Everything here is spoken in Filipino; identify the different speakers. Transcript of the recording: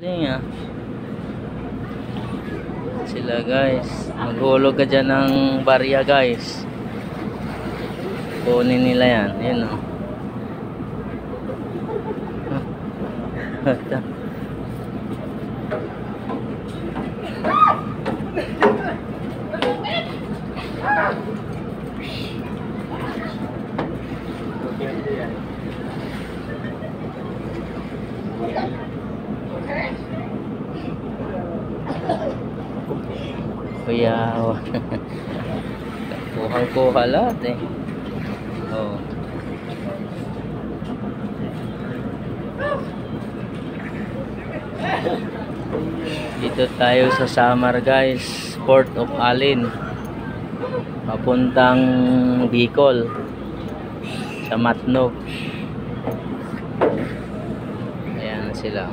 Speaker 1: Galing ah. Sila guys, maghulog ka dyan ng barya guys. Kunin nila yan. Yun o. Kuya, kuhang-kuha lahat eh. Oh. Dito tayo sa Samar guys, Port of Alin, papuntang Bicol sa Matnog. Ayan sila.